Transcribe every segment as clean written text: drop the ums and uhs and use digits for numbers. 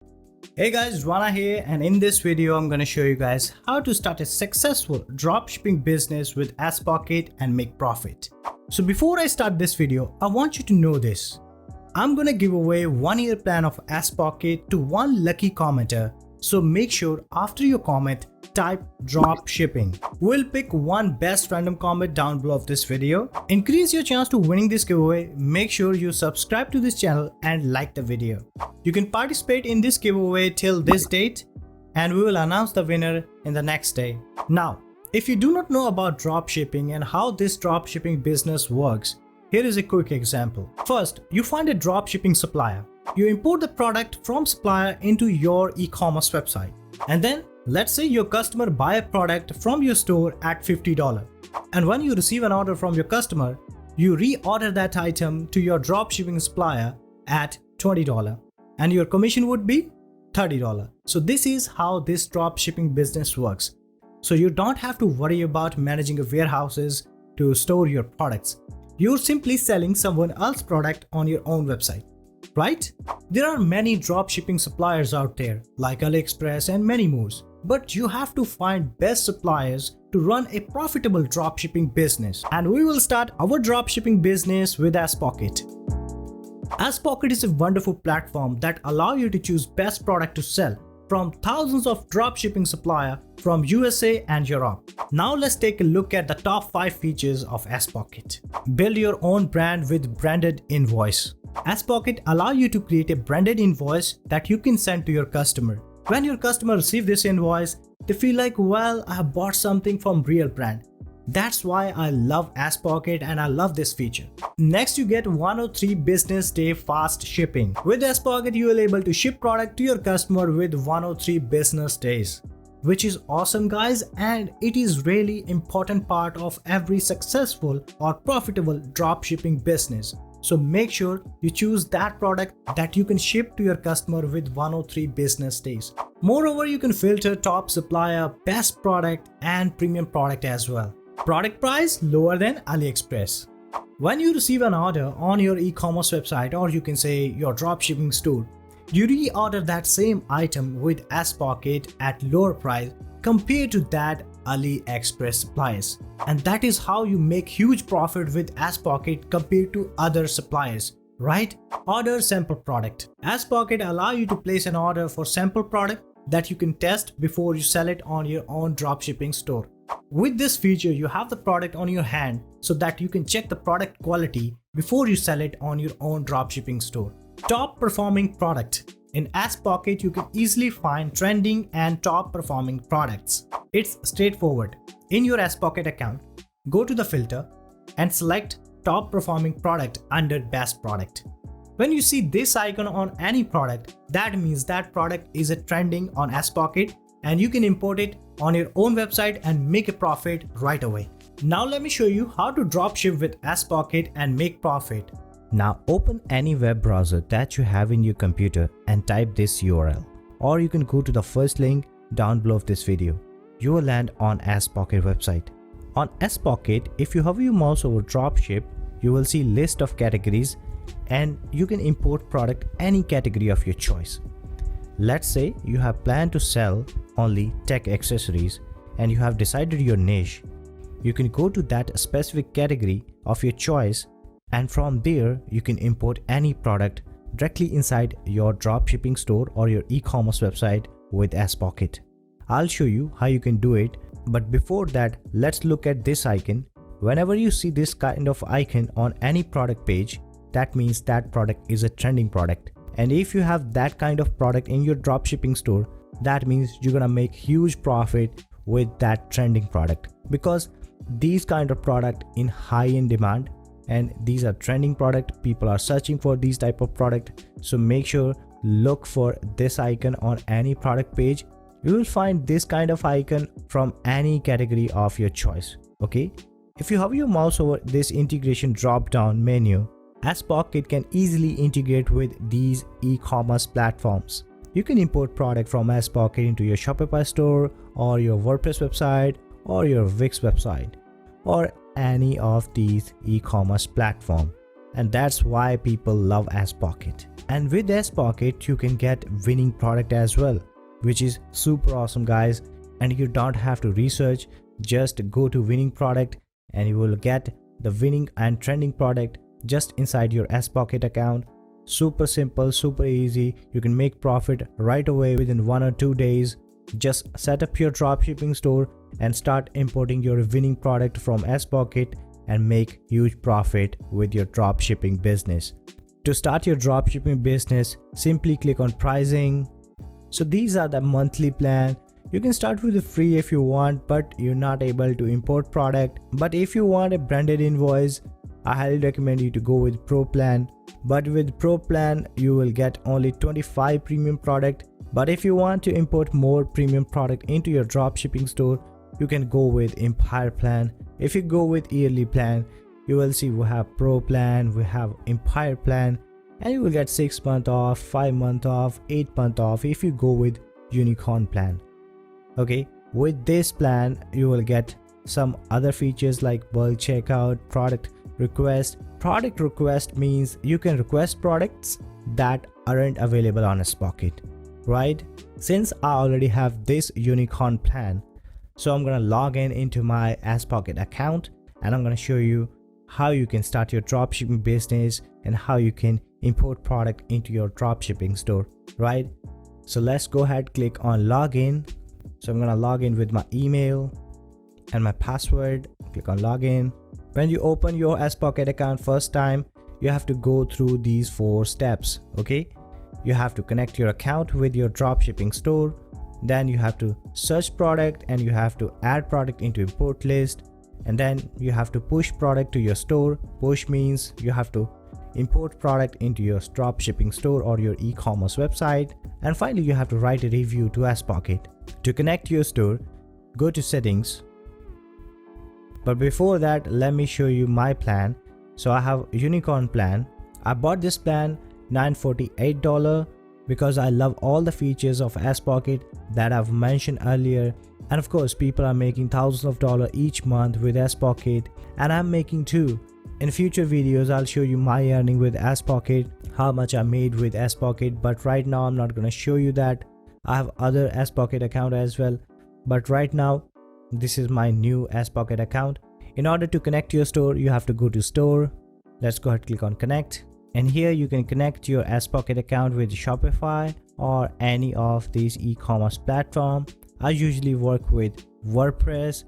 Hey guys, Rana here, and in this video I'm gonna show you guys how to start a successful dropshipping business with Aspocket and make profit. So before I start this video, I want you to know this. I'm gonna give away 1-year plan of Aspocket to one lucky commenter. So make sure after your comment, type drop shipping. We'll pick one best random comment down below of this video. Increase your chance to winning this giveaway. Make sure you subscribe to this channel and like the video. You can participate in this giveaway till this date and we will announce the winner in the next day. Now, if you do not know about drop shipping and how this drop shipping business works, here is a quick example. First, you find a drop shipping supplier. You import the product from supplier into your e-commerce website. And then let's say your customer buy a product from your store at $50. And when you receive an order from your customer, you reorder that item to your drop shipping supplier at $20 and your commission would be $30. So this is how this drop shipping business works. So you don't have to worry about managing warehouses to store your products. You're simply selling someone else's product on your own website. Right? There are many dropshipping suppliers out there like AliExpress and many more, but you have to find best suppliers to run a profitable dropshipping business. And we will start our dropshipping business with Aspocket. Aspocket is a wonderful platform that allows you to choose best product to sell from thousands of dropshipping suppliers from USA and Europe. Now let's take a look at the top 5 features of Aspocket. Build your own brand with branded invoice. Aspocket allows you to create a branded invoice that you can send to your customer. When your customer receives this invoice, they feel like, well, I have bought something from real brand. That's why I love Aspocket and I love this feature. Next, you get 103 business day fast shipping. With Aspocket, you will be able to ship product to your customer with 103 business days. Which is awesome guys, and it is really important part of every successful or profitable dropshipping business. So make sure you choose that product that you can ship to your customer with 103 business days. Moreover, you can filter top supplier, best product and premium product as well. Product price lower than AliExpress. When you receive an order on your e-commerce website, or you can say your dropshipping store, you reorder that same item with Aspocket at lower price compared to that AliExpress suppliers. And that is how you make huge profit with Aspocket compared to other suppliers, right? Order sample product. Aspocket allow you to place an order for sample product that you can test before you sell it on your own dropshipping store. With this feature, you have the product on your hand so that you can check the product quality before you sell it on your own dropshipping store. Top performing product. In Aspocket, you can easily find trending and top performing products. It's straightforward. In your Aspocket account, go to the filter and select top performing product under best product. When you see this icon on any product, that means that product is a trending on Aspocket and you can import it on your own website and make a profit right away. Now let me show you how to dropship with Aspocket and make profit. Now open any web browser that you have in your computer and type this URL. Or you can go to the first link down below of this video. You will land on Aspocket website. On Aspocket, if you hover your mouse over dropship, you will see list of categories and you can import product any category of your choice. Let's say you have planned to sell only tech accessories and you have decided your niche. You can go to that specific category of your choice, and from there you can import any product directly inside your dropshipping store or your e-commerce website with Aspocket. I'll show you how you can do it, but before that, let's look at this icon. Whenever you see this kind of icon on any product page, that means that product is a trending product. And if you have that kind of product in your dropshipping store, that means you're gonna make huge profit with that trending product, because these kind of product in high in demand and these are trending product. People are searching for these type of product. So make sure look for this icon on any product page. You will find this kind of icon from any category of your choice. Okay. If you hover your mouse over this integration drop down menu, Aspocket can easily integrate with these e-commerce platforms. You can import product from Aspocket into your Shopify store or your WordPress website or your Wix website or any of these e-commerce platform. and that's why people love AskPocket. And with AskPocket you can get winning product as well, which is super awesome guys. And you don't have to research, just go to winning product and you will get the winning and trending product just inside your AskPocket account. Super simple, super easy. You can make profit right away within 1 or 2 days. Just set up your dropshipping store and start importing your winning product from AskPocket and make huge profit with your dropshipping business. To start your dropshipping business, simply click on pricing. So these are the monthly plan. You can start with the free if you want, but you're not able to import product. But if you want a branded invoice, I highly recommend you to go with Pro plan. But with Pro plan, you will get only 25 premium product. But if you want to import more premium product into your dropshipping store, you can go with Empire plan. If you go with yearly plan, you will see we have Pro plan, we have Empire plan, and you will get 6 month off, 5 month off, 8 month off if you go with Unicorn plan. Okay, with this plan you will get some other features like bulk checkout, product request. Product request means you can request products that aren't available on AskPocket, right? Since I already have this Unicorn plan, so I'm gonna log in into my AskPocket account and I'm gonna show you how you can start your dropshipping business and how you can import product into your dropshipping store, right? So let's go ahead, click on login. So I'm gonna log in with my email and my password. Click on login. When you open your AskPocket account first time, you have to go through these 4 steps. Okay, you have to connect your account with your dropshipping store. Then you have to search product and you have to add product into import list, and then you have to push product to your store. Push means you have to import product into your dropshipping store or your e-commerce website. And finally you have to write a review to AskPocket. To connect your store, go to settings. But before that, let me show you my plan. So I have Unicorn plan. I bought this plan $948 because I love all the features of AskPocket that I've mentioned earlier. And of course, people are making thousands of dollars each month with AskPocket, and I'm making too. In future videos, I'll show you my earning with AskPocket, how much I made with AskPocket, but right now I'm not gonna show you that. I have other AskPocket account as well, but right now this is my new AskPocket account. In order to connect your store, you have to go to store. Let's go ahead, click on connect, and here you can connect your AskPocket account with Shopify or any of these e-commerce platform. I usually work with WordPress.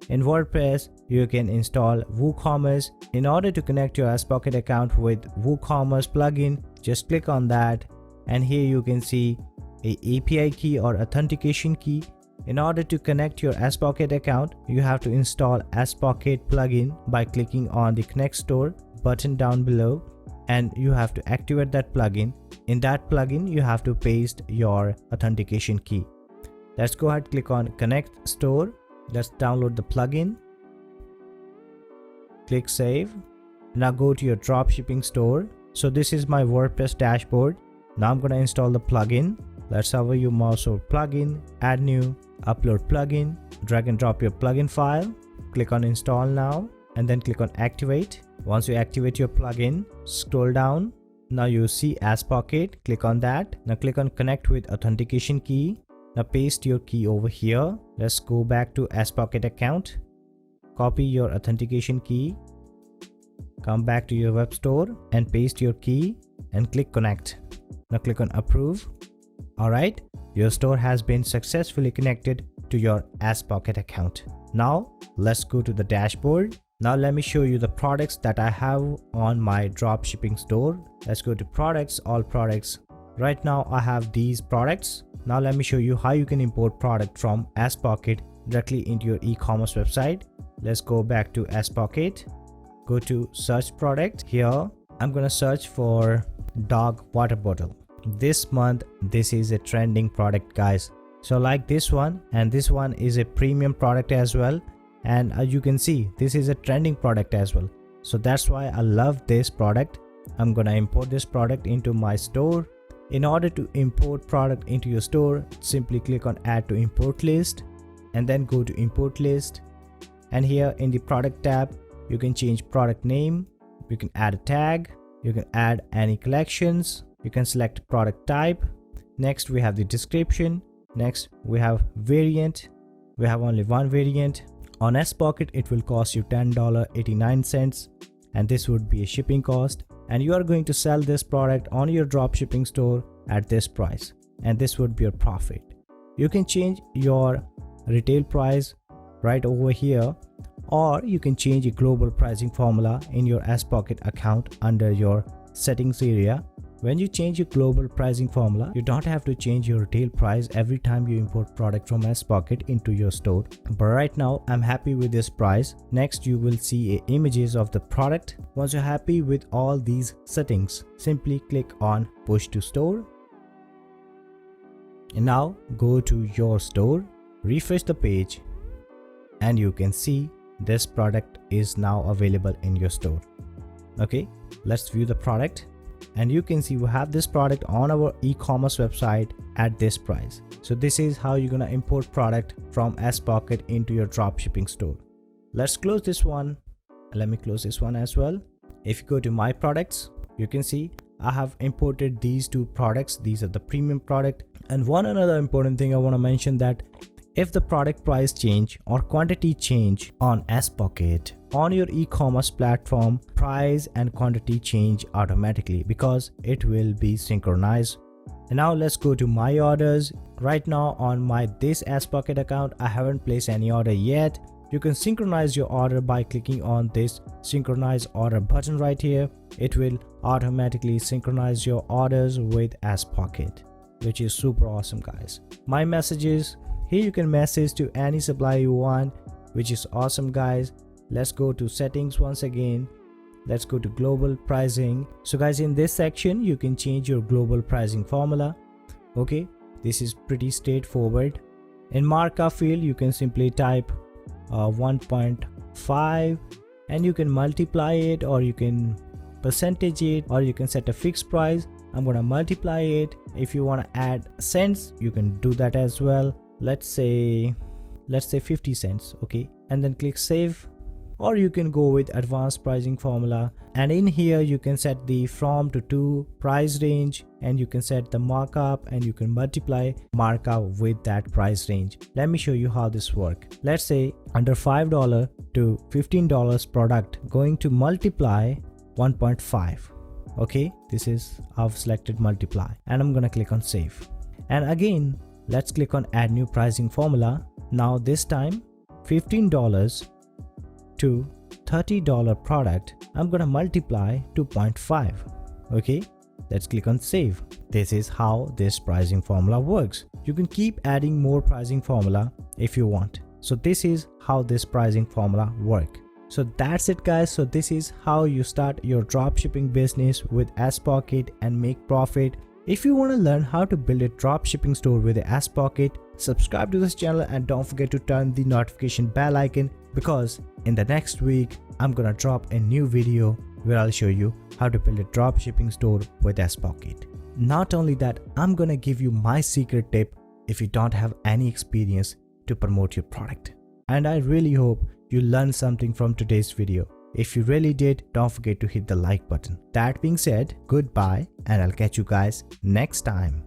In WordPress, you can install WooCommerce. In order to connect your AskPocket account with WooCommerce plugin, just click on that, and here you can see a API key or authentication key. In order to connect your AskPocket account, you have to install AskPocket plugin by clicking on the Connect Store button down below, and you have to activate that plugin. In that plugin, you have to paste your authentication key. Let's go ahead, click on Connect Store. Let's download the plugin. Click Save. Now go to your dropshipping store. So this is my WordPress dashboard. Now I'm gonna install the plugin. Let's hover your mouse over plugin, add new, upload plugin, drag and drop your plugin file, click on install now, and then click on activate. Once you activate your plugin, scroll down. Now you see AskPocket, click on that. Now click on connect with authentication key. Now paste your key over here. Let's go back to AskPocket account. Copy your authentication key. Come back to your web store and paste your key and click connect. Now click on approve. Alright, your store has been successfully connected to your AskPocket account. Now let's go to the dashboard. Now let me show you the products that I have on my dropshipping store. Let's go to products, all products. Right now I have these products. Now let me show you how you can import product from AskPocket directly into your e-commerce website. Let's go back to AskPocket. Go to search product. Here I'm gonna search for dog water bottle. This month this is a trending product, guys. So like this one, and this one is a premium product as well, and as you can see, this is a trending product as well. So that's why I love this product. I'm gonna import this product into my store. In order to import product into your store, simply click on add to import list and then go to import list, and here in the product tab you can change product name. You can add a tag, you can add any collections, you can select product type. Next we have the description. Next we have variant. We have only one variant. On Sprocket it will cost you $10.89, and this would be a shipping cost, and you are going to sell this product on your dropshipping store at this price, and this would be your profit. You can change your retail price right over here, or you can change a global pricing formula in your Sprocket account under your settings area. When you change your global pricing formula, you don't have to change your retail price every time you import product from Sprocket into your store. But right now I'm happy with this price. Next you will see images of the product. Once you're happy with all these settings, simply click on push to store. And now go to your store, refresh the page, and you can see this product is now available in your store. Okay, let's view the product. And you can see we have this product on our e-commerce website at this price. So this is how you're gonna import product from Sprocket into your dropshipping store. Let's close this one. Let me close this one as well. If you go to my products, you can see I have imported these two products. These are the premium product. And one another important thing I want to mention, that if the product price change or quantity change on Sprocket, on your e-commerce platform, price and quantity change automatically because it will be synchronized. And now let's go to my orders. Right now on my this Sprocket account, I haven't placed any order yet. You can synchronize your order by clicking on this synchronize order button right here. It will automatically synchronize your orders with Sprocket, which is super awesome, guys. My messages, here you can message to any supplier you want, which is awesome, guys. Let's go to settings once again. Let's go to global pricing. So guys, in this section you can change your global pricing formula. Okay, this is pretty straightforward. In markup field you can simply type 1.5 and you can multiply it, or you can percentage it, or you can set a fixed price. I'm gonna multiply it. If you want to add cents, you can do that as well. Let's say 50 cents. Okay, and then click save. Or you can go with advanced pricing formula, and in here you can set the from to price range, and you can set the markup, and you can multiply markup with that price range. Let me show you how this works. Let's say under $5 to $15 product, going to multiply 1.5. Okay, this is I've selected multiply, and I'm gonna click on save. And again, let's click on add new pricing formula. Now this time $15 to $30 product, I'm gonna multiply 2.5. Okay, let's click on save. This is how this pricing formula works. You can keep adding more pricing formula if you want. So this is how this pricing formula works. So that's it, guys. So this is how you start your dropshipping business with Sprocket and make profit. If you want to learn how to build a dropshipping store with Sprocket, subscribe to this channel and don't forget to turn the notification bell icon, because in the next week I'm gonna drop a new video where I'll show you how to build a dropshipping store with Sprocket. Not only that, I'm gonna give you my secret tip if you don't have any experience to promote your product. And I really hope you learned something from today's video. If you really did, don't forget to hit the like button. That being said, goodbye, and I'll catch you guys next time.